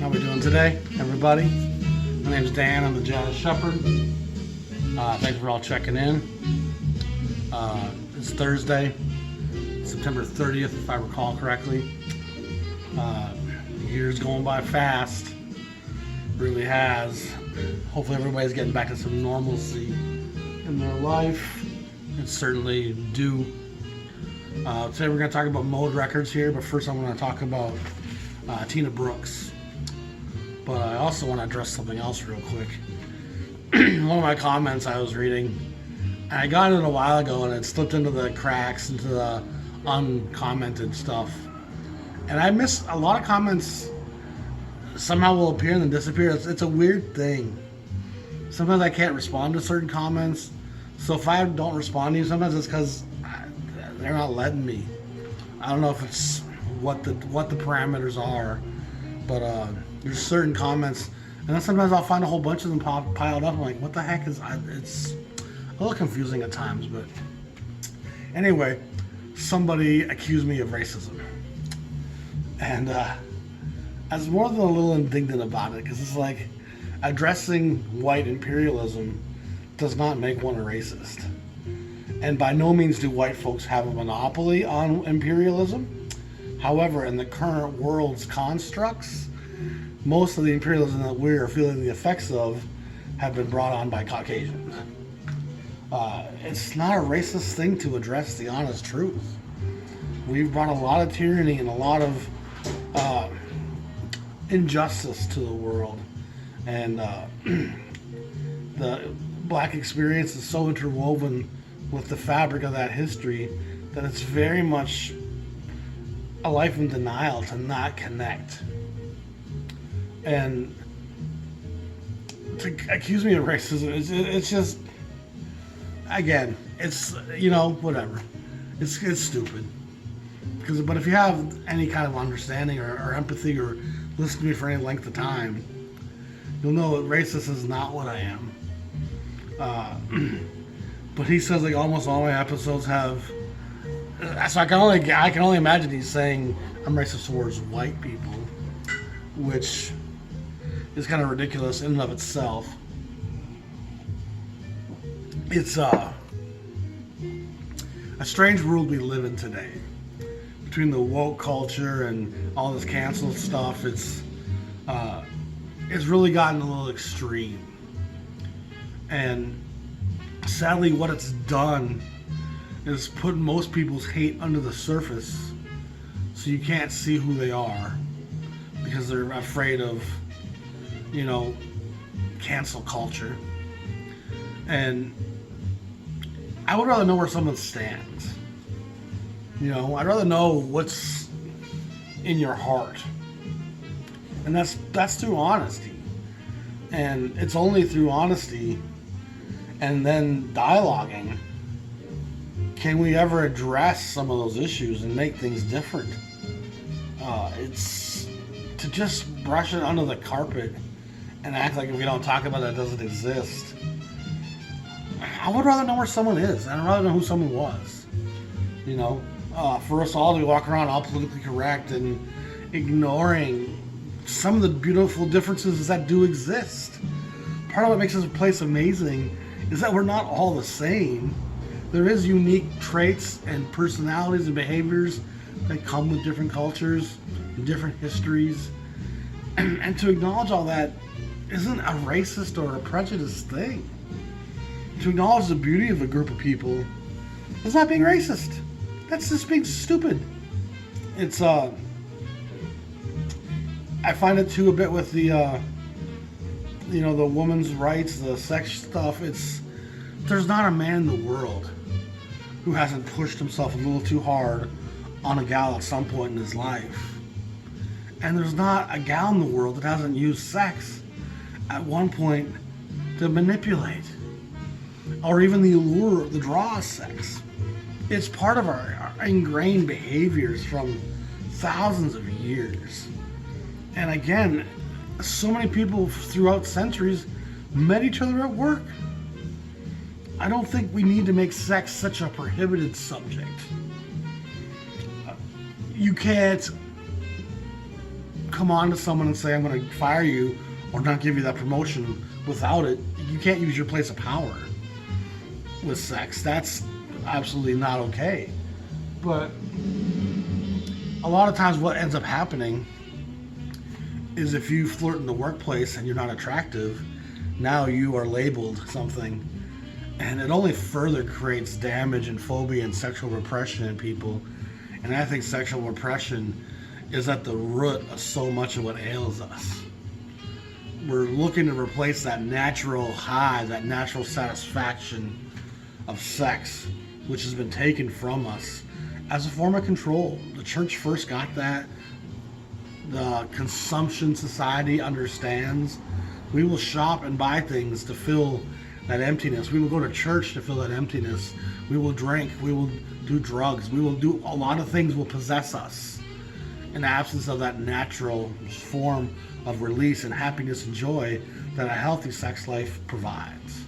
How we doing today, everybody? My name's Dan. I'm the Jazz Shepherd. Thanks for all checking in. It's Thursday, September 30th, if I recall correctly. The year's going by fast. Really has. Hopefully everybody's getting back to some normalcy in their life. It's certainly due. Today we're going to talk about Mode Records here, but first I'm going to talk about Tina Brooks. But I also want to address something else real quick. One of my comments I was reading, and I got it a while ago and it slipped into the cracks, into the uncommented stuff. And I miss a lot of comments somehow will appear and then disappear. It's a weird thing. Sometimes I can't respond to certain comments. So if I don't respond to you, sometimes it's because they're not letting me. I don't know if it's what the parameters are, but there's certain comments, and then sometimes I'll find a whole bunch of them piled up. I'm like, what the heck is? It's a little confusing at times, but anyway, somebody accused me of racism, and I was more than a little indignant about it because it's like addressing white imperialism does not make one a racist. And by no means do white folks have a monopoly on imperialism. However, in the current world's constructs, most of the imperialism that we're feeling the effects of have been brought on by Caucasians. It's not a racist thing to address the honest truth. We've brought a lot of tyranny and a lot of injustice to the world. And the black experience is so interwoven with the fabric of that history that it's very much a life in denial to not connect. And to accuse me of racism, it's just, again, it's, whatever. It's stupid. But if you have any kind of understanding or empathy or listen to me for any length of time, you'll know that racist is not what I am. But he says like almost all my episodes have. So I can only imagine he's saying I'm racist towards white people, which is kind of ridiculous in and of itself. It's a strange world we live in today. Between the woke culture and all this canceled stuff, it's really gotten a little extreme. And sadly, what it's done is put most people's hate under the surface so you can't see who they are because they're afraid of, cancel culture. And I would rather know where someone stands. I'd rather know what's in your heart. And that's through honesty. And it's only through honesty and then dialoguing can we ever address some of those issues and make things different. It's to just brush it under the carpet and act like if we don't talk about it, it doesn't exist. I would rather know where someone is. I'd rather know who someone was. For us all to walk around all politically correct and ignoring some of the beautiful differences that do exist. Part of what makes this place amazing is that we're not all the same. There is unique traits and personalities and behaviors that come with different cultures and different histories. And to acknowledge all that isn't a racist or a prejudiced thing. To acknowledge the beauty of a group of people is not being racist. That's just being stupid. It's I find it too a bit with the the women's rights, the sex stuff. There's not a man in the world who hasn't pushed himself a little too hard on a gal at some point in his life. And there's not a gal in the world that hasn't used sex at one point to manipulate. Or even the allure, the draw of sex. It's part of our ingrained behaviors from thousands of years. And again, so many people throughout centuries met each other at work. I don't think we need to make sex such a prohibited subject. You can't come on to someone and say, I'm going to fire you or not give you that promotion without it. You can't use your place of power with sex. That's absolutely not okay. But a lot of times what ends up happening is if you flirt in the workplace and you're not attractive, now you are labeled something. And it only further creates damage and phobia and sexual repression in people. And I think sexual repression is at the root of so much of what ails us. We're looking to replace that natural high, that natural satisfaction of sex, which has been taken from us as a form of control. The church first got that. The consumption society understands. We will shop and buy things to fill that emptiness. We will go to church to fill that emptiness. We will drink. We will do drugs. We will do a lot of things will possess us in the absence of that natural form of release and happiness and joy that a healthy sex life provides.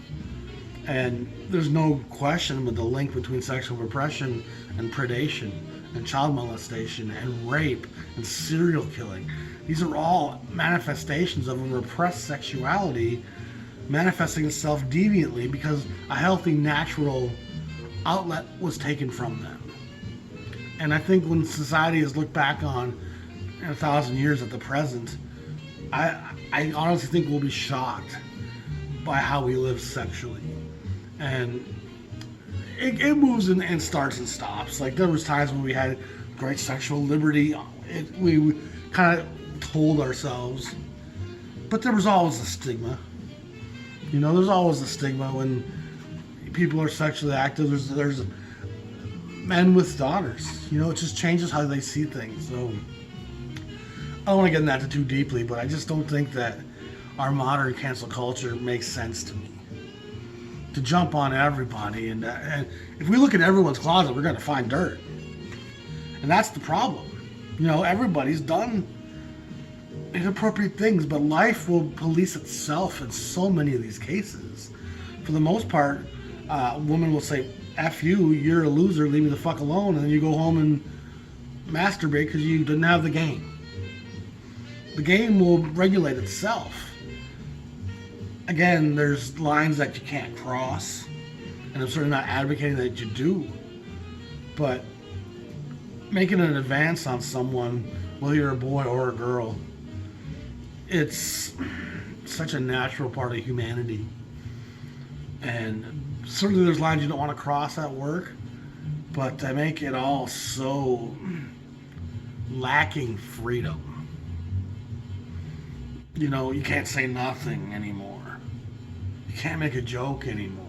And there's no question with the link between sexual repression and predation and child molestation and rape and serial killing. These are all manifestations of a repressed sexuality manifesting itself deviantly because a healthy natural outlet was taken from them. And I think when society has looked back on in 1,000 years at the present, I honestly think we'll be shocked by how we live sexually. And it moves and starts and stops. Like there was times when we had great sexual liberty. We kind of told ourselves, but there was always a stigma. You know, there's always a stigma when people are sexually active. There's men with daughters. You know, it just changes how they see things. So I don't want to get into that too deeply, but I just don't think that our modern cancel culture makes sense to me. To jump on everybody, and if we look at everyone's closet, we're going to find dirt, and that's the problem. You know, everybody's done inappropriate things, but life will police itself in so many of these cases. For the most part, a woman will say, F you, you're a loser, leave me the fuck alone, and then you go home and masturbate because you didn't have the game. The game will regulate itself. Again, there's lines that you can't cross, and I'm certainly not advocating that you do, but making an advance on someone, whether you're a boy or a girl, it's such a natural part of humanity. And certainly there's lines you don't want to cross at work, but to make it all so lacking freedom. You know, you can't say nothing anymore. You can't make a joke anymore.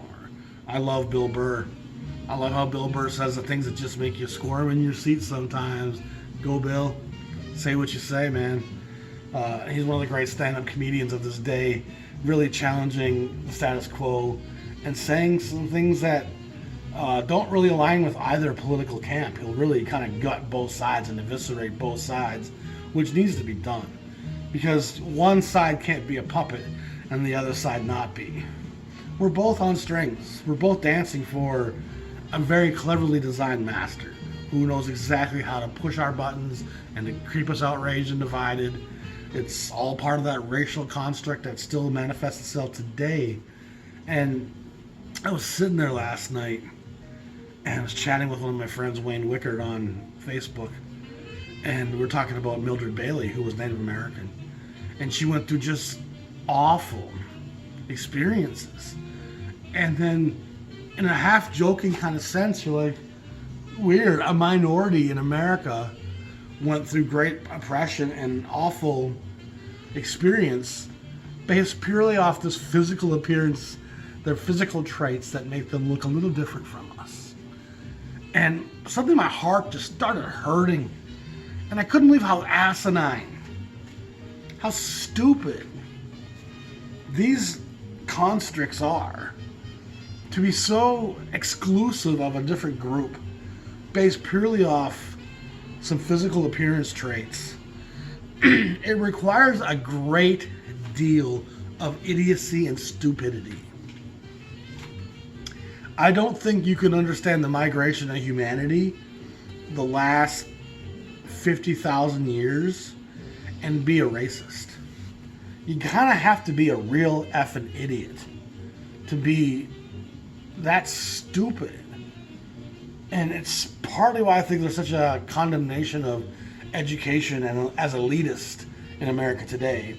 I love Bill Burr. I love how Bill Burr says the things that just make you squirm in your seat sometimes. Go Bill. Say what you say, man. He's one of the great stand-up comedians of this day, really challenging the status quo and saying some things that don't really align with either political camp. He'll really kind of gut both sides and eviscerate both sides, which needs to be done. Because one side can't be a puppet and the other side not be. We're both on strings. We're both dancing for a very cleverly designed master who knows exactly how to push our buttons and to keep us outraged and divided. It's all part of that racial construct that still manifests itself today. And I was sitting there last night and I was chatting with one of my friends, Wayne Wickard, on Facebook. And we're talking about Mildred Bailey, who was Native American. And she went through just awful experiences. And then in a half joking kind of sense, you're like, weird, a minority in America went through great oppression and awful experience based purely off this physical appearance, their physical traits that make them look a little different from us. And suddenly my heart just started hurting. And I couldn't believe how asinine, how stupid these constructs are to be so exclusive of a different group based purely off some physical appearance traits. It requires a great deal of idiocy and stupidity. I don't think you can understand the migration of humanity the last 50,000 years and be a racist. You kind of have to be a real effing idiot to be that stupid. And it's partly why I think there's such a condemnation of education and as elitist in America today.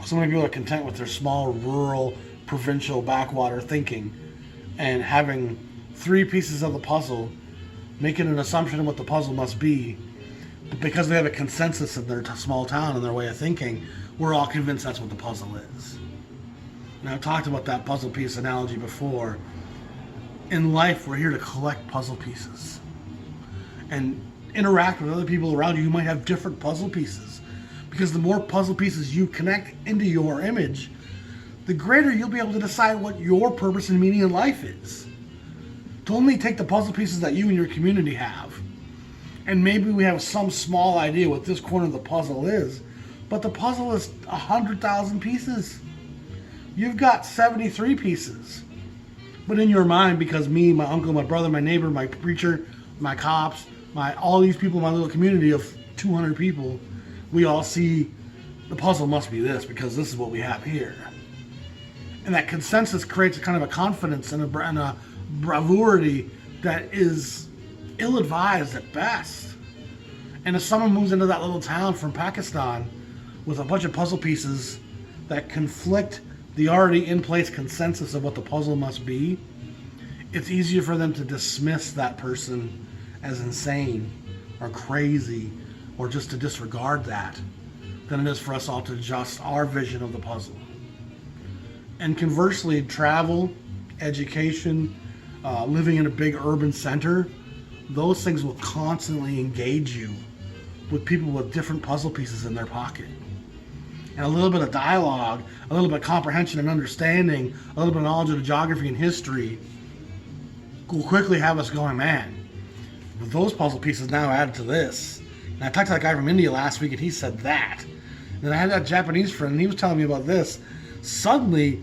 So many people are content with their small, rural, provincial, backwater thinking and having 3 pieces of the puzzle, making an assumption of what the puzzle must be. But because they have a consensus in their small town and their way of thinking, we're all convinced that's what the puzzle is. And I've talked about that puzzle piece analogy before. In life, we're here to collect puzzle pieces and interact with other people around you who might have different puzzle pieces. Because the more puzzle pieces you connect into your image, the greater you'll be able to decide what your purpose and meaning in life is. To only take the puzzle pieces that you and your community have, and maybe we have some small idea what this corner of the puzzle is, but the puzzle is 100,000 pieces. You've got 73 pieces. But in your mind, because me, my uncle, my brother, my neighbor, my preacher, my cops, all these people in my little community of 200 people, we all see the puzzle must be this because this is what we have here. And that consensus creates a kind of a confidence and a bravura that is ill-advised at best. And if someone moves into that little town from Pakistan with a bunch of puzzle pieces that conflict the already in place consensus of what the puzzle must be, it's easier for them to dismiss that person as insane or crazy or just to disregard that than it is for us all to adjust our vision of the puzzle. And conversely, travel, education, living in a big urban center, those things will constantly engage you with people with different puzzle pieces in their pocket. And a little bit of dialogue, a little bit of comprehension and understanding, a little bit of knowledge of the geography and history will quickly have us going, man, with those puzzle pieces now added to this. And I talked to that guy from India last week and he said that. And then I had that Japanese friend and he was telling me about this. Suddenly,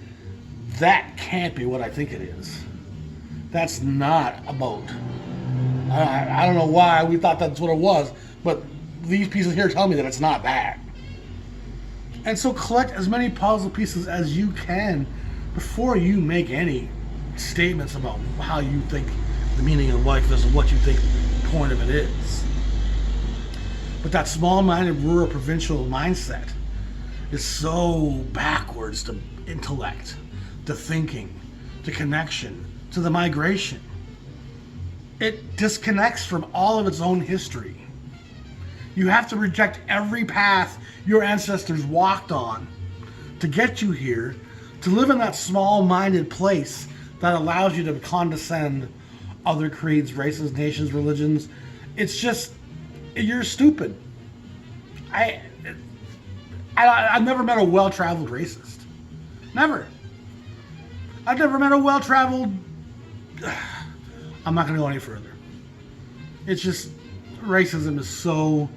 that can't be what I think it is. That's not a boat. I don't know why we thought that's what it was, but these pieces here tell me that it's not that. And so collect as many puzzle pieces as you can before you make any statements about how you think the meaning of life is and what you think the point of it is. But that small-minded, rural, provincial mindset is so backwards to intellect, to thinking, to connection, to the migration. It disconnects from all of its own history. You have to reject every path your ancestors walked on to get you here, to live in that small-minded place that allows you to condescend other creeds, races, nations, religions. It's just, you're stupid. I've never met a well-traveled racist. Never. I've never met a well-traveled... I'm not going to go any further. It's just, racism is so...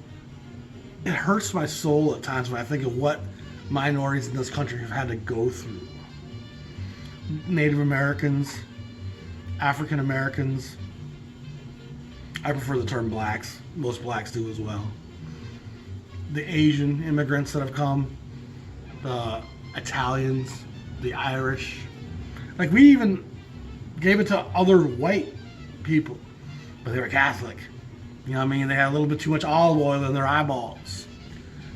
It hurts my soul at times when I think of what minorities in this country have had to go through. Native Americans, African Americans. I prefer the term blacks. Most blacks do as well. The Asian immigrants that have come, the Italians, the Irish. Like, we even gave it to other white people, but they were Catholic. You know what I mean? They had a little bit too much olive oil in their eyeballs.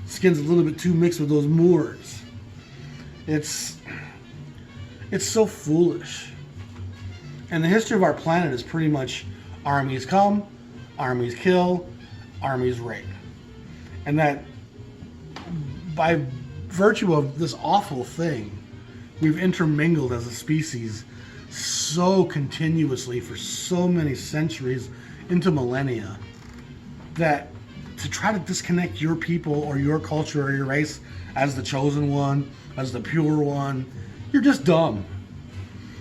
Skin's a little bit too mixed with those Moors. It's so foolish. And the history of our planet is pretty much armies come, armies kill, armies rape. And that by virtue of this awful thing, we've intermingled as a species so continuously for so many centuries into millennia that to try to disconnect your people or your culture or your race as the chosen one, as the pure one, you're just dumb.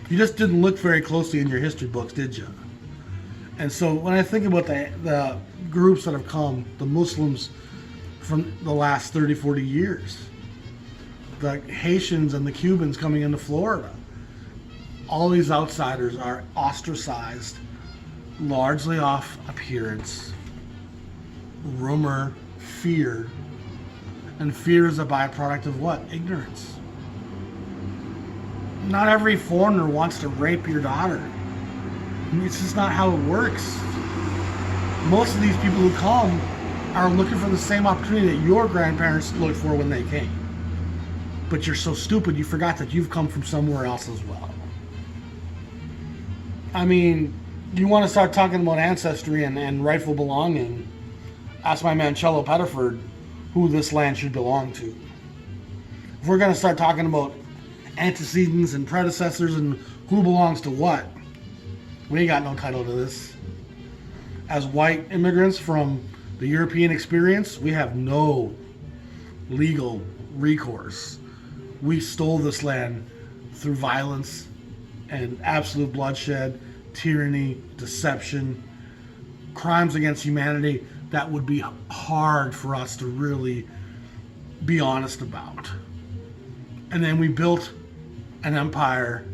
You just didn't look very closely in your history books, did you? And so when I think about the groups that have come, the Muslims from the last 30, 40 years, the Haitians and the Cubans coming into Florida, all these outsiders are ostracized largely off appearance, rumor, fear, And fear is a byproduct of what? Ignorance. Not every foreigner wants to rape your daughter. It's just not how it works. Most of these people who come are looking for the same opportunity that your grandparents looked for when they came. But you're so stupid you forgot that you've come from somewhere else as well. I mean, you want to start talking about ancestry and rightful belonging, ask my man Cello Pettiford who this land should belong to. If we're going to start talking about antecedents and predecessors and who belongs to what, we ain't got no title to this. As white immigrants from the European experience, we have no legal recourse. We stole this land through violence and absolute bloodshed, tyranny, deception, crimes against humanity that would be hard for us to really be honest about. And then we built an empire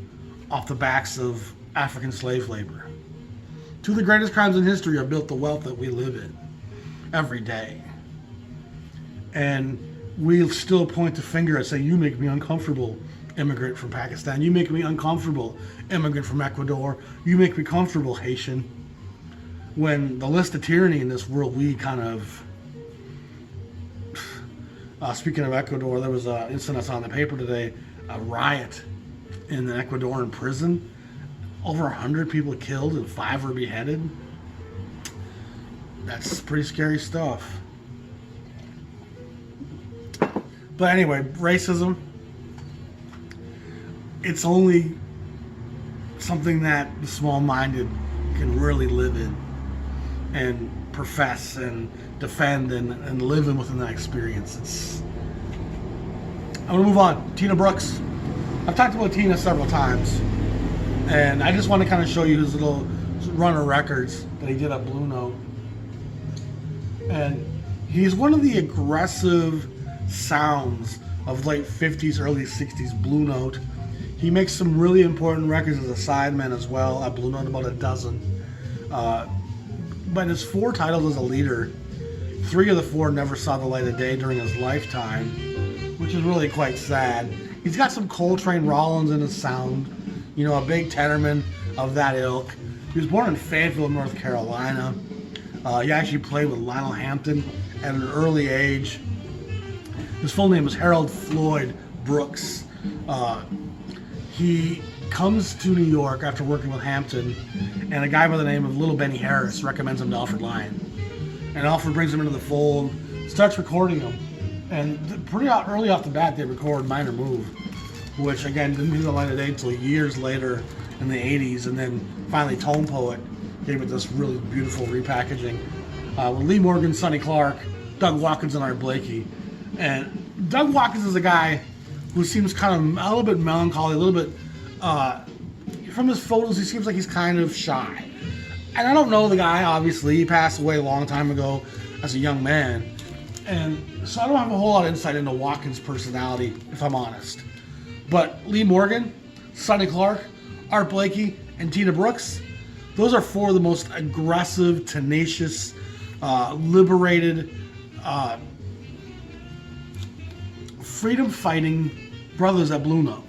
off the backs of African slave labor. Two of the greatest crimes in history are built the wealth that we live in every day. And we still point the finger and say, you make me uncomfortable, immigrant from Pakistan. You make me uncomfortable, immigrant from Ecuador. You make me comfortable, Haitian. When the list of tyranny in this world, we kind of... speaking of Ecuador, there was an incident I saw in the paper today, a riot in an Ecuadorian prison. Over 100 people killed and 5 were beheaded. That's pretty scary stuff. But anyway, racism, it's only something that the small-minded can really live in and profess and defend and live in within that experience. I'm going to move on. Tina Brooks. I've talked about Tina several times, and I just want to kind of show you his little run of records that he did at Blue Note. And he's one of the aggressive sounds of late 50s, early 60s Blue Note. He makes some really important records as a sideman as well at Blue Note, about a dozen. But his 4 titles as a leader, 3 of the 4 never saw the light of day during his lifetime, which is really quite sad. He's got some Coltrane Rollins in his sound, you know, a big tenorman of that ilk. He was born in Fayetteville, North Carolina. He actually played with Lionel Hampton at an early age. His full name is Harold Floyd Brooks. He comes to New York after working with Hampton, and a guy by the name of Little Benny Harris recommends him to Alfred Lyon. And Alfred brings him into the fold, starts recording him. And pretty early off the bat, they record Minor Move, which again didn't see the light of day until years later in the 80s, and then finally Tone Poet gave it this really beautiful repackaging with Lee Morgan, Sonny Clark, Doug Watkins, and Art Blakey. And Doug Watkins is a guy who seems kind of a little bit melancholy, a little bit, from his photos, he seems like he's kind of shy. And I don't know the guy, obviously. He passed away a long time ago as a young man. And so I don't have a whole lot of insight into Watkins' personality, if I'm honest. But Lee Morgan, Sonny Clark, Art Blakey, and Tina Brooks, those are 4 of the most aggressive, tenacious, liberated, freedom-fighting brothers at Blue Note.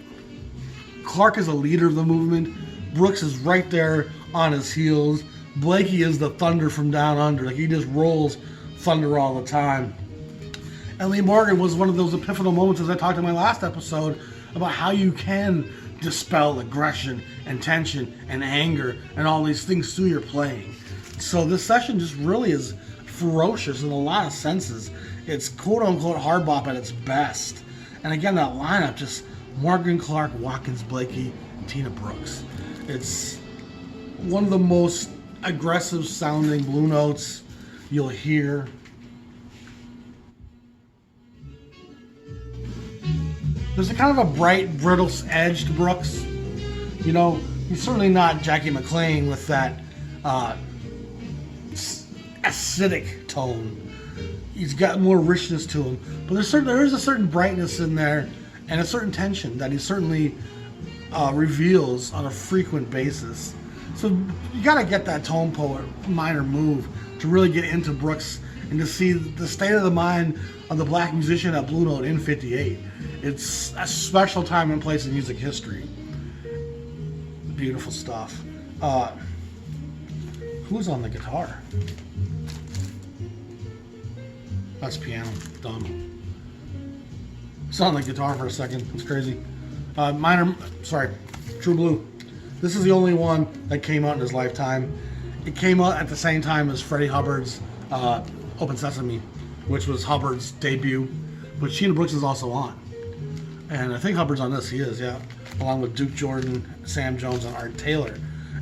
Clark is a leader of the movement. Brooks is right there on his heels. Blakey is the thunder from down under. Like, he just rolls thunder all the time. And Lee Morgan was one of those epiphanal moments, as I talked in my last episode, about how you can dispel aggression and tension and anger and all these things through your playing. So this session just really is ferocious in a lot of senses. It's quote-unquote hard bop at its best. And again, that lineup, just Morgan, Clark, Watkins, Blakey, Tina Brooks. It's one of the most aggressive sounding Blue Notes you'll hear. There's a kind of a bright, brittle edge to Brooks. You know, he's certainly not Jackie McLean with that acidic tone. He's got more richness to him, but there is a certain brightness in there and a certain tension that he certainly reveals on a frequent basis. So you got to get that Tone Poet Minor Move to really get into Brooks and to see the state of the mind of the black musician at Blue Note in '58. It's a special time and place in music history. Beautiful stuff. Who's on the guitar? That's piano. Dumb. Saw on the guitar for a second. It's crazy. True Blue. This is the only one that came out in his lifetime. It came out at the same time as Freddie Hubbard's Open Sesame, which was Hubbard's debut. But Sheena Brooks is also on. And I think Hubbard's on this. He is, yeah. Along with Duke Jordan, Sam Jones, and Art Taylor.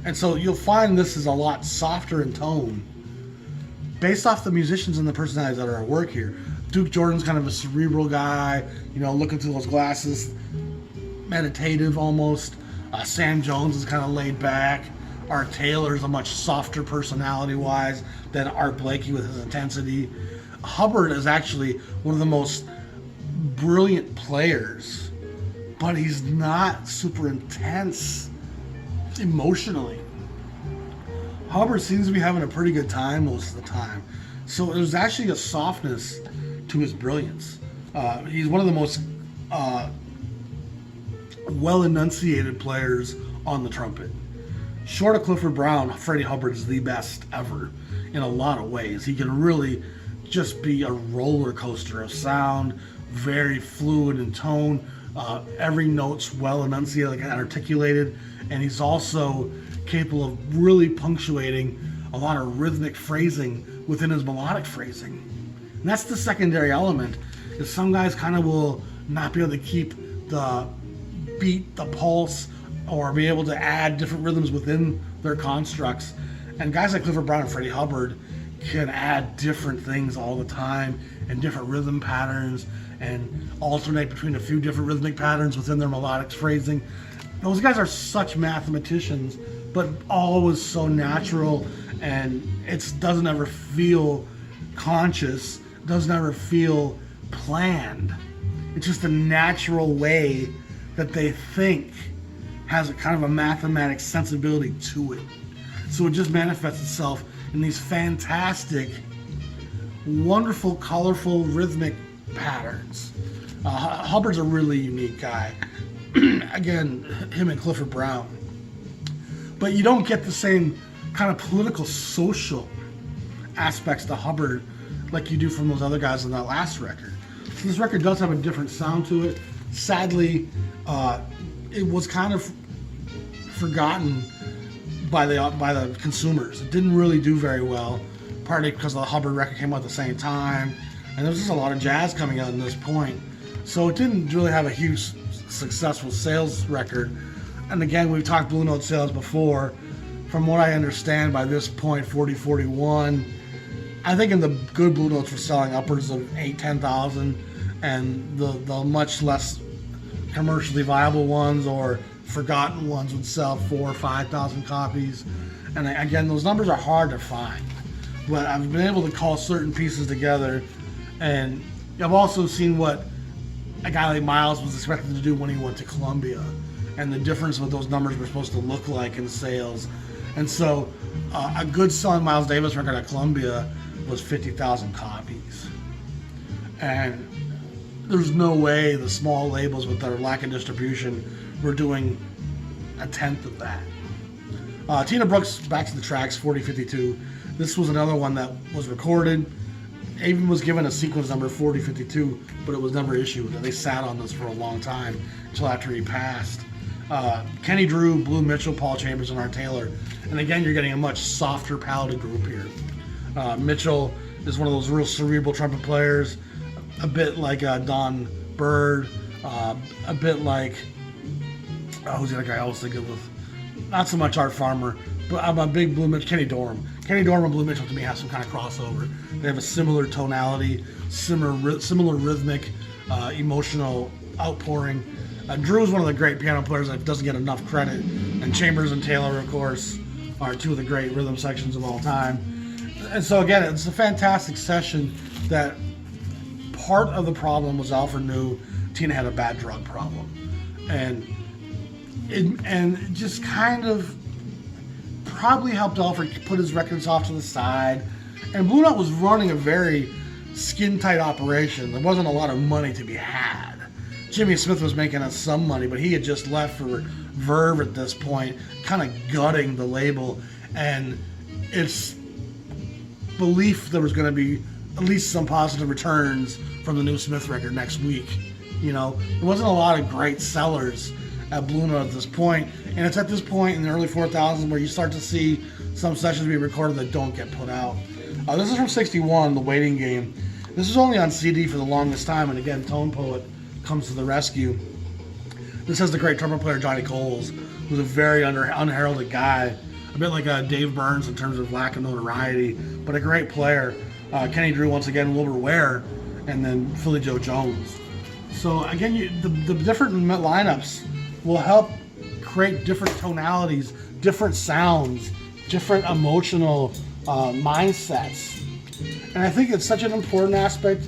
And so you'll find this is a lot softer in tone based off the musicians and the personalities that are at work here. Duke Jordan's kind of a cerebral guy, looking through those glasses, meditative almost. Sam Jones is kind of laid back. Art Taylor's a much softer personality-wise than Art Blakey with his intensity. Hubbard is actually one of the most brilliant players, but he's not super intense emotionally. Hubbard seems to be having a pretty good time most of the time. So there's actually a softness to his brilliance. He's one of the most well-enunciated players on the trumpet. Short of Clifford Brown, Freddie Hubbard is the best ever in a lot of ways. He can really just be a roller coaster of sound, very fluid in tone. Every note's well enunciated and articulated, and he's also capable of really punctuating a lot of rhythmic phrasing within his melodic phrasing. And that's the secondary element, is some guys kind of will not be able to keep the beat, the pulse, or be able to add different rhythms within their constructs. And guys like Clifford Brown and Freddie Hubbard can add different things all the time and different rhythm patterns and alternate between a few different rhythmic patterns within their melodic phrasing. Those guys are such mathematicians, but always so natural, and it doesn't ever feel conscious, doesn't ever feel planned. It's just a natural way that they think has a kind of a mathematic sensibility to it. So it just manifests itself in these fantastic, wonderful, colorful, rhythmic patterns. Hubbard's a really unique guy. Again, him and Clifford Brown. But you don't get the same kind of political, social aspects to Hubbard like you do from those other guys on that last record. So this record does have a different sound to it. Sadly, it was kind of forgotten by the consumers. It didn't really do very well, partly because the Hubbard record came out at the same time, and there was just a lot of jazz coming out at this point. So it didn't really have a huge successful sales record. And again, we've talked Blue Note sales before. From what I understand, by this point, 41, I think in the good Blue Notes were selling upwards of 8,000-10,000, and the much less commercially viable ones or forgotten ones would sell 4,000 or 5,000 copies. And again, those numbers are hard to find, but I've been able to call certain pieces together, and I've also seen what a guy like Miles was expected to do when he went to Columbia, and the difference what those numbers were supposed to look like in sales. And so a good selling Miles Davis record at Columbia was 50,000 copies. And there's no way the small labels with their lack of distribution were doing a tenth of that. Tina Brooks, Back to the Tracks, 4052. This was another one that was recorded. Even was given a sequence number 4052, but it was never issued. They sat on this for a long time until after he passed. Kenny Drew, Blue Mitchell, Paul Chambers, and Art Taylor. And again, you're getting a much softer palated group here. Mitchell is one of those real cerebral trumpet players, a bit like Don Bird, a bit like, who's the other guy I was thinking with? Not so much Art Farmer, but I'm a big Blue Mitchell, Kenny Dorham. Kenny Dorham and Blue Mitchell to me have some kind of crossover. They have a similar tonality, similar rhythmic, emotional outpouring. Drew is one of the great piano players that doesn't get enough credit, and Chambers and Taylor, of course, are two of the great rhythm sections of all time. And so again, it's a fantastic session. That part of the problem was Alfred knew Tina had a bad drug problem, and it just kind of probably helped Alfred put his records off to the side And Blue Note was running a very skin-tight operation. There wasn't a lot of money to be had. Jimmy Smith was making us some money, but he had just left for Verve at this point, kind of gutting the label. And it's belief there was going to be at least some positive returns from the new Smith record next week. You know, there wasn't a lot of great sellers at Blue Note at this point, and it's at this point in the early 4000s where you start to see some sessions be recorded that don't get put out. This is from '61, The Waiting Game. This is only on CD for the longest time, and again, Tone Poet comes to the rescue. This has the great trumpet player Johnny Coles, who's a very unheralded guy, a bit like Dave Burns in terms of lack of notoriety, but a great player. Kenny Drew, once again, Wilbur Ware, and then Philly Joe Jones. So again, the different lineups will help create different tonalities, different sounds, different emotional mindsets. And I think it's such an important aspect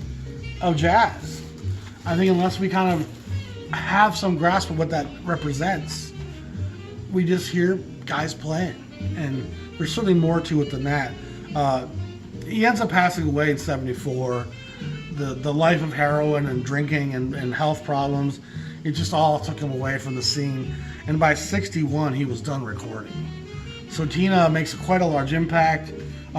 of jazz. I think unless we kind of have some grasp of what that represents, we just hear guys playing. And there's certainly more to it than that. He ends up passing away in '74. The life of heroin and drinking and health problems, it just all took him away from the scene. And by '61, he was done recording. So Tina makes quite a large impact.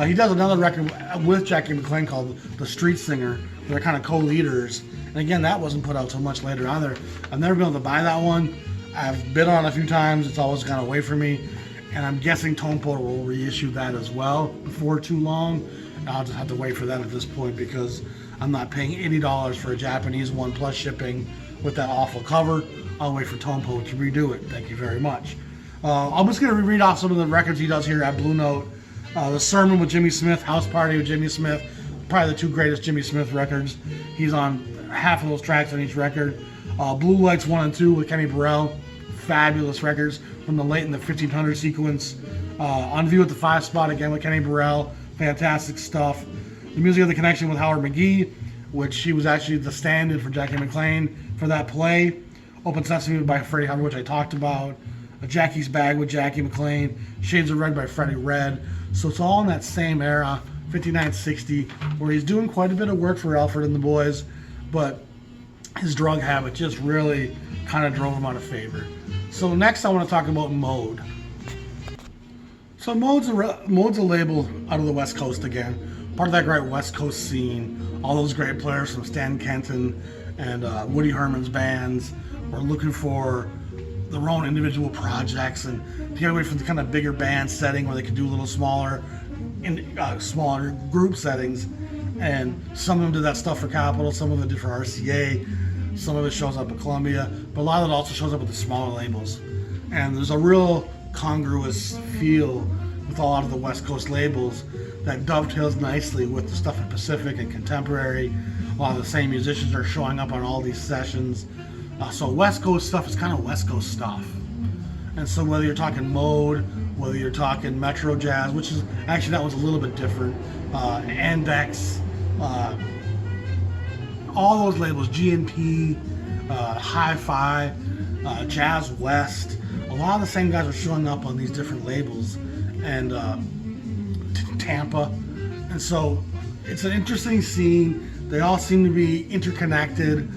He does another record with Jackie McLean called The Street Singer. They're kind of co-leaders. And again, that wasn't put out till much later either. I've never been able to buy that one. I've bid on it a few times. It's always gone away from me. And I'm guessing Tone Poet will reissue that as well before too long. I'll just have to wait for that at this point because I'm not paying $80 for a Japanese one plus shipping with that awful cover. I'll wait for Tone Poet to redo it. Thank you very much. I'm just going to read off some of the records he does here at Blue Note. The Sermon with Jimmy Smith, House Party with Jimmy Smith, probably the two greatest Jimmy Smith records. He's on half of those tracks on each record. Blue Lights 1 and 2 with Kenny Burrell, fabulous records from the late in the 1500 sequence. On View at the 5 Spot again with Kenny Burrell, fantastic stuff. The Music of the Connection with Howard McGee, which he was actually the stand-in for Jackie McLean for that play. Open Sesame by Freddie Hubbard, which I talked about. Jackie's Bag with Jackie McLean. Shades of Red by Freddie Red. So it's all in that same era, 59-60, where he's doing quite a bit of work for Alfred and the Boys, but his drug habit just really kind of drove him out of favor. So next I want to talk about Mode. So Mode's a label out of the West Coast again. Part of that great West Coast scene. All those great players from Stan Kenton and Woody Herman's bands were looking for their own individual projects and to get away from the kind of bigger band setting where they could do a little smaller group settings. And some of them did that stuff for Capitol, some of them did for RCA, some of it shows up at Columbia, but a lot of it also shows up with the smaller labels. And there's a real congruous feel with a lot of the West Coast labels that dovetails nicely with the stuff in Pacific and Contemporary. A lot of the same musicians are showing up on all these sessions. So West Coast stuff is kind of West Coast stuff. And so whether you're talking Mode, whether you're talking Metro Jazz, which is actually that was a little bit different, Andex, all those labels, GNP, Hi-Fi, Jazz West, a lot of the same guys are showing up on these different labels, and Tampa. And so it's an interesting scene. They all seem to be interconnected.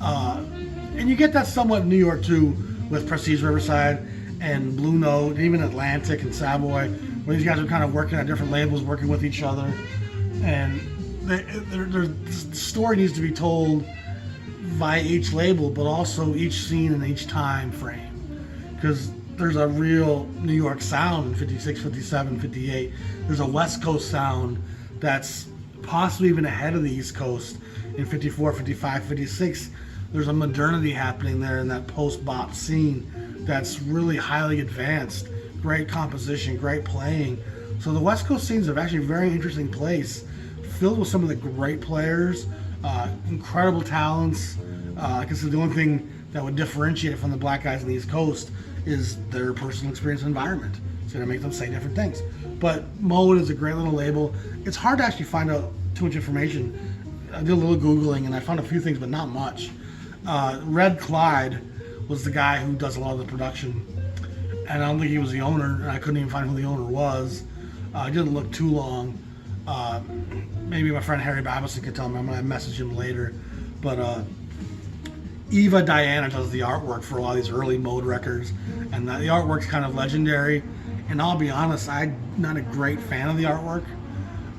And you get that somewhat in New York too, with Prestige Riverside and Blue Note, and even Atlantic and Savoy, where these guys are kind of working on different labels, working with each other. And the story needs to be told by each label, but also each scene and each time frame. Because there's a real New York sound in 56, 57, 58. There's a West Coast sound that's possibly even ahead of the East Coast in 54, 55, 56. There's a modernity happening there in that post-bop scene that's really highly advanced. Great composition, great playing. So the West Coast scene's actually a very interesting place, filled with some of the great players, incredible talents. I guess the only thing that would differentiate it from the black guys on the East Coast is their personal experience and environment. It's going to make them say different things. But Mode is a great little label. It's hard to actually find out too much information. I did a little Googling and I found a few things, but not much. Red Clyde was the guy who does a lot of the production, and I don't think he was the owner, and I couldn't even find who the owner was. I didn't look too long. Maybe my friend Harry Babison could tell me. I'm going to message him later. But Eva Diana does the artwork for a lot of these early Mode records. And the artwork's kind of legendary. And I'll be honest, I'm not a great fan of the artwork.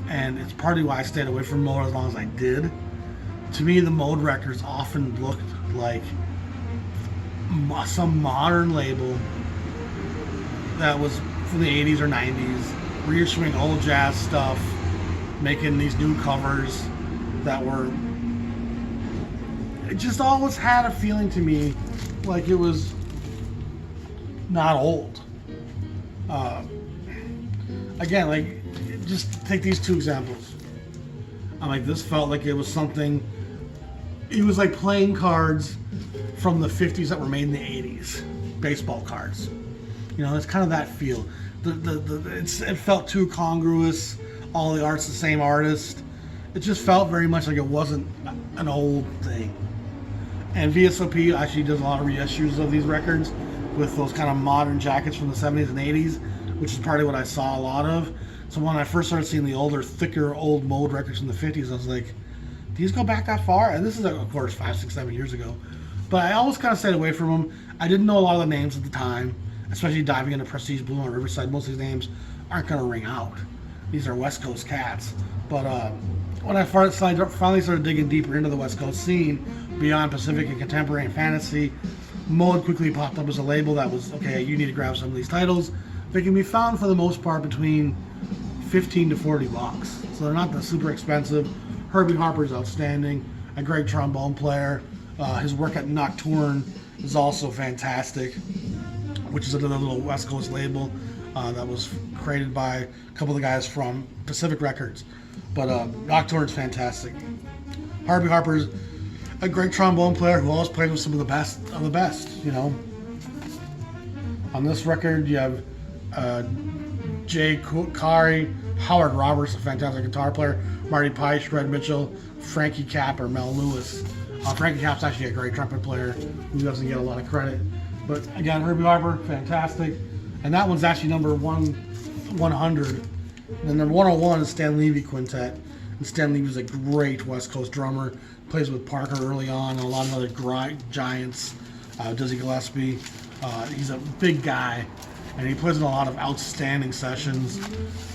And it's partly why I stayed away from Mode as long as I did. To me, the Mode records often looked like some modern label that was from the 80s or 90s, reissuing old jazz stuff, making these new covers that were... It just always had a feeling to me like it was not old. Again, like, just take these two examples. I'm like, this felt like it was something... It was like playing cards from the 50s that were made in the 80s. Baseball cards. You know, it's kind of that feel. It felt too congruous. All the art's the same artist. It just felt very much like it wasn't an old thing. And VSOP actually does a lot of reissues of these records with those kind of modern jackets from the 70s and 80s, which is partly what I saw a lot of. So when I first started seeing the older, thicker, old Mode records from the 50s, I was like, do these go back that far? And this is, of course, 5, 6, 7 years ago. But I always kind of stayed away from them. I didn't know a lot of the names at the time, especially diving into Prestige Blue and Riverside. Most of these names aren't going to ring out. These are West Coast cats. But when I finally started digging deeper into the West Coast scene, beyond Pacific and contemporary and fantasy, Mode quickly popped up as a label that was, okay, you need to grab some of these titles. They can be found for the most part between 15 to 40 bucks. So they're not that super expensive. Herbie Harper's outstanding, a great trombone player. His work at Nocturne is also fantastic, which is another little West Coast label that was created by a couple of the guys from Pacific Records. But Nocturne's fantastic. Herbie Harper's a great trombone player who always played with some of the best, you know. On this record, you have Jay Kari, Howard Roberts, a fantastic guitar player, Marty Peisch, Red Mitchell, Frankie Cap, or Mel Lewis. Frankie Cap's actually a great trumpet player who doesn't get a lot of credit. But again, Herbie Harper, fantastic. And that one's actually number 100. And then number 101 is Stan Levy Quintet. And Stan Levy's a great West Coast drummer. Plays with Parker early on and a lot of other giants. Dizzy Gillespie. He's a big guy. And he plays in a lot of outstanding sessions.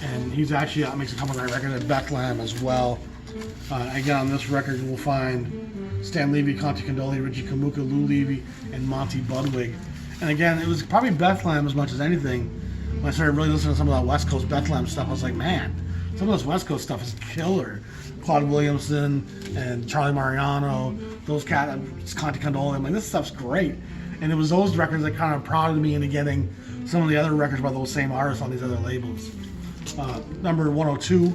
And he's actually makes a couple of great records at Bethlehem as well. Again, on this record, you will find Stan Levy, Conte Condoli, Richie Kamuka, Lou Levy, and Monty Budwig. And again, it was probably Bethlehem as much as anything. When I started really listening to some of that West Coast Bethlehem stuff, I was like, man, some of this West Coast stuff is killer. Claude Williamson and Charlie Mariano, those cats, Conte Condoli, I'm like, this stuff's great. And it was those records that kind of prodded me into getting some of the other records by those same artists on these other labels. Number 102,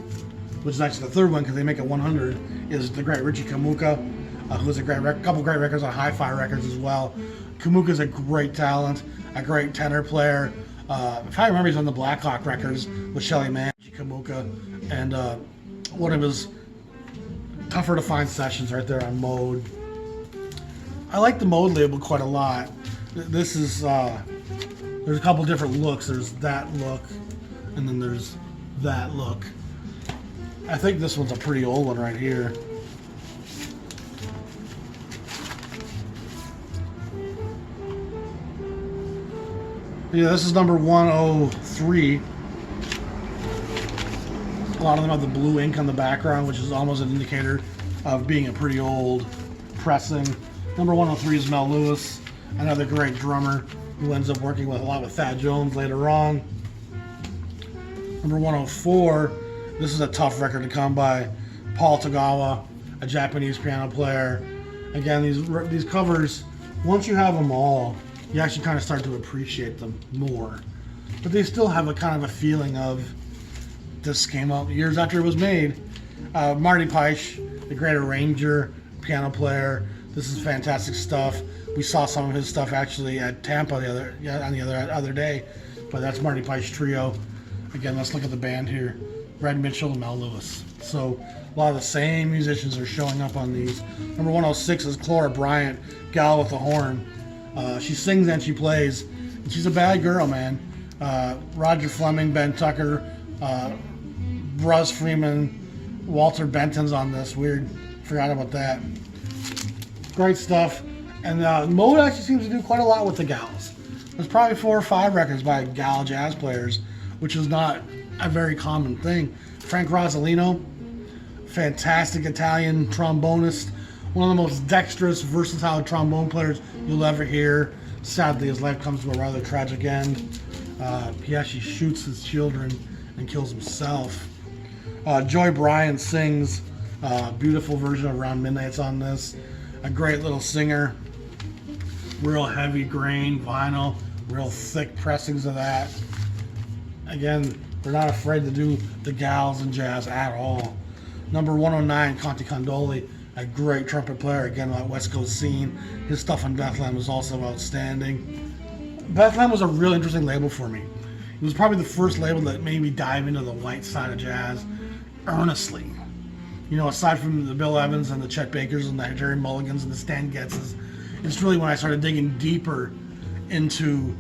which is actually the third one because they make it 100, is the great Richie Kamuka, who's a couple great records on Hi-Fi Records as well. Kamuka's a great talent, a great tenor player. If I remember, he's on the Blackhawk records with Shelly Manne, Richie Kamuka, and one of his tougher to find sessions right there on Mode. I like the Mode label quite a lot. This is, there's a couple different looks. There's that look, and then there's that look. I think this one's a pretty old one right here. Yeah, this is number 103. A lot of them have the blue ink on the background, which is almost an indicator of being a pretty old pressing. Number 103 is Mel Lewis, another great drummer who ends up working with a lot with Thad Jones later on. Number 104, this is a tough record to come by. Paul Tagawa, a Japanese piano player. Again, these covers, once you have them all, you actually kind of start to appreciate them more. But they still have a kind of a feeling of, this came out years after it was made. Marty Peisch, the great arranger, piano player. This is fantastic stuff. We saw some of his stuff actually at Tampa the other day. But that's Marty Peisch Trio. Again, let's look at the band here. Red Mitchell and Mel Lewis. So a lot of the same musicians are showing up on these. Number 106 is Clora Bryant, gal with the horn. She sings and she plays. And she's a bad girl, man. Roger Fleming, Ben Tucker, Russ Freeman, Walter Benton's on this. Weird. Forgot about that. Great stuff. And Mode actually seems to do quite a lot with the gals. There's probably 4 or 5 records by gal jazz players, which is not a very common thing. Frank Rossolino, fantastic Italian trombonist, one of the most dexterous, versatile trombone players you'll ever hear. Sadly, his life comes to a rather tragic end. He actually shoots his children and kills himself. Joy Bryan sings a beautiful version of Around Midnight's on this. A great little singer. Real heavy grain vinyl, real thick pressings of that. Again, they're not afraid to do the gals and jazz at all. Number 109, Conte Condoli, a great trumpet player, again, that West Coast scene. His stuff on Bethlehem was also outstanding. Bethlehem was a real interesting label for me. It was probably the first label that made me dive into the white side of jazz earnestly. You know, aside from the Bill Evans and the Chet Bakers and the Jerry Mulligans and the Stan Getzes, it's really when I started digging deeper into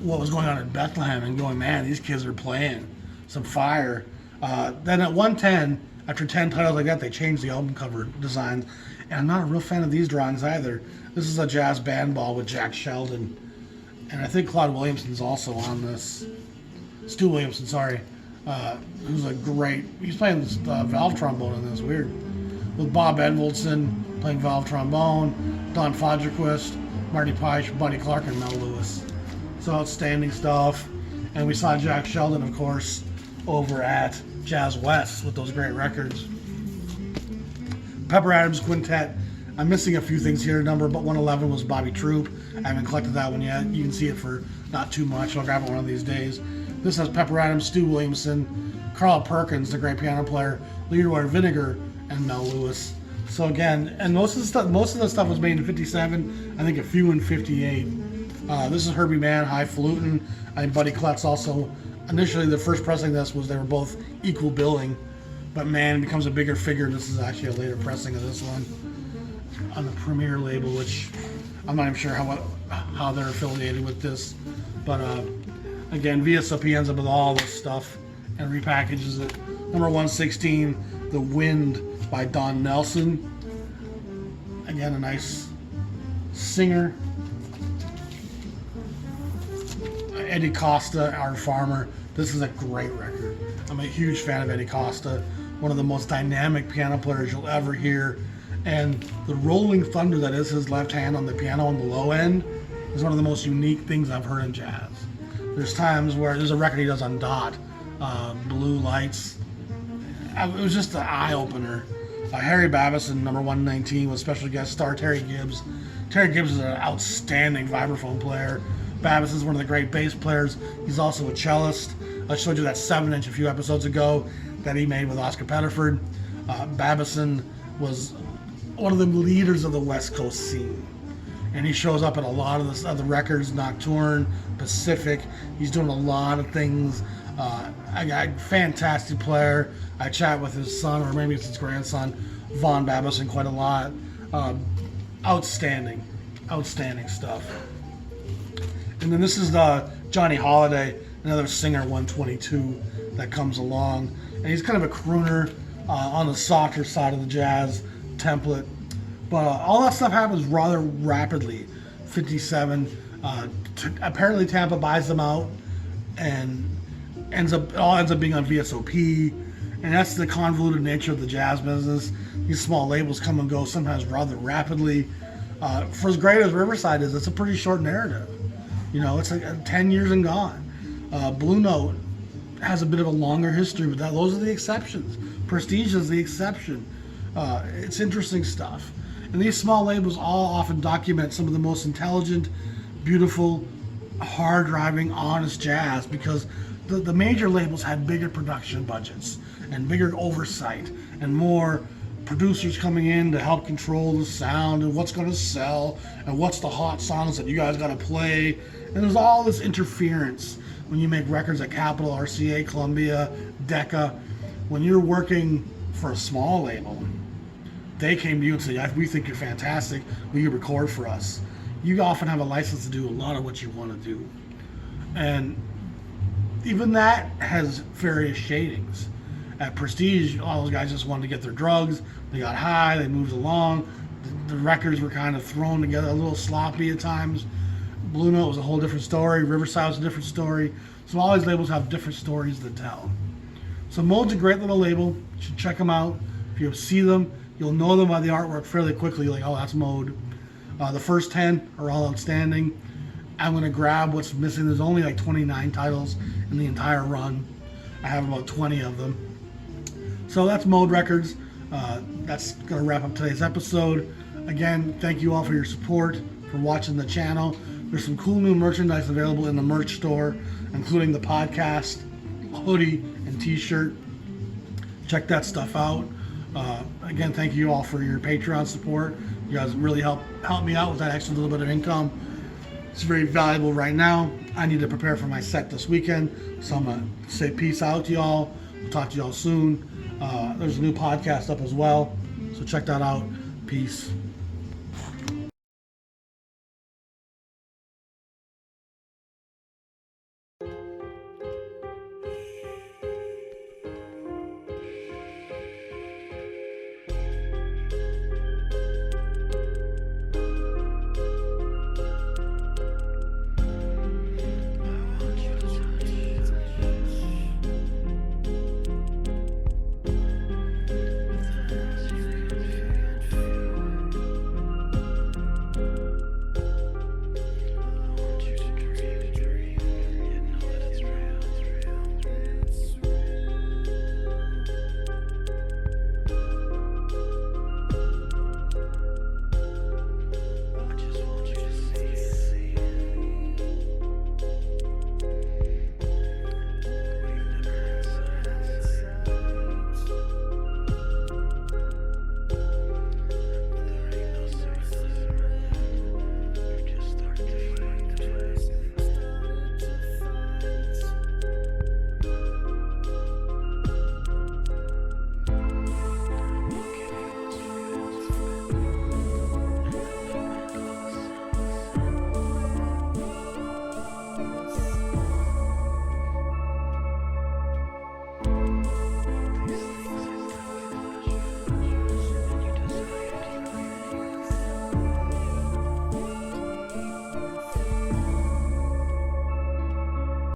what was going on in Bethlehem and going, man, these kids are playing some fire. Then at 110, after 10 titles like that, they changed the album cover designs. And I'm not a real fan of these drawings either. This is a jazz band ball with Jack Sheldon. And I think Claude Williamson's also on this. Stu Williamson, sorry. Who's a great, he's playing this valve trombone in this, weird. With Bob Edwaldson playing valve trombone, Don Fagerquist, Marty Peisch, Buddy Clark, and Mel Lewis. So outstanding stuff. And we saw Jack Sheldon, of course, over at Jazz West with those great records. Pepper Adams Quintet. I'm missing a few things here. Number 111 was Bobby Troop. I haven't collected that one yet. You can see it for not too much. I'll grab it one of these days. This has Pepper Adams, Stu Williamson, Carl Perkins, the great piano player, Leroy Vinegar, and Mel Lewis. So again, and most of the stuff was made in '57. I think a few in '58. This is Herbie Mann, Highfalutin. I think Buddy Klutz also. Initially, the first pressing of this was they were both equal billing, but Mann becomes a bigger figure. This is actually a later pressing of this one on the Premier label, which I'm not even sure how they're affiliated with this. But again, VSOP ends up with all this stuff and repackages it. Number 116, The Wind by Don Nelson. Again, a nice singer. Eddie Costa, Our Farmer. This is a great record. I'm a huge fan of Eddie Costa, one of the most dynamic piano players you'll ever hear. And the rolling thunder that is his left hand on the piano on the low end is one of the most unique things I've heard in jazz. There's times where there's a record he does on Dot, Blue Lights. It was just an eye-opener. Harry Babison, number 119, with special guest star Terry Gibbs. Terry Gibbs is an outstanding vibraphone player. Babison is one of the great bass players. He's also a cellist. I showed you that 7-inch a few episodes ago that he made with Oscar Pettiford. Babison was one of the leaders of the West Coast scene. And he shows up at a lot of the records, Nocturne, Pacific. He's doing a lot of things. I got a fantastic player. I chat with his son, or maybe it's his grandson, Vaughn Babison, quite a lot. Outstanding stuff. And then this is Johnny Holliday, another singer, 122, that comes along. And he's kind of a crooner on the softer side of the jazz template. But all that stuff happens rather rapidly. 57. Apparently Tampa buys them out and ends up being on VSOP. And that's the convoluted nature of the jazz business. These small labels come and go sometimes rather rapidly. For as great as Riverside is, it's a pretty short narrative. You know, it's like 10 years and gone. Blue Note has a bit of a longer history, but those are the exceptions. Prestige is the exception. It's interesting stuff. And these small labels all often document some of the most intelligent, beautiful, hard-driving, honest jazz, because the major labels had bigger production budgets and bigger oversight and more producers coming in to help control the sound and what's going to sell and what's the hot songs that you guys got to play. And there's all this interference when you make records at Capitol, RCA, Columbia, Decca. When you're working for a small label, they came to you and said, we think you're fantastic, will you record for us? You often have a license to do a lot of what you want to do. And even that has various shadings. At Prestige, all those guys just wanted to get their drugs. They got high, they moved along. The records were kind of thrown together, a little sloppy at times. Blue Note was a whole different story. Riverside was a different story. So all these labels have different stories to tell. So Mode's a great little label. You should check them out. If you see them, you'll know them by the artwork fairly quickly. Like, oh, that's Mode. The first 10 are all outstanding. I'm going to grab what's missing. There's only like 29 titles in the entire run. I have about 20 of them. So that's Mode Records. That's going to wrap up today's episode. Again, thank you all for your support, for watching the channel. There's some cool new merchandise available in the merch store, including the podcast, hoodie, and t-shirt. Check that stuff out. Again, thank you all for your Patreon support. You guys really help me out with that extra little bit of income. It's very valuable right now. I need to prepare for my set this weekend, so I'm going to say peace out to y'all. We'll talk to y'all soon. There's a new podcast up as well, so check that out. Peace.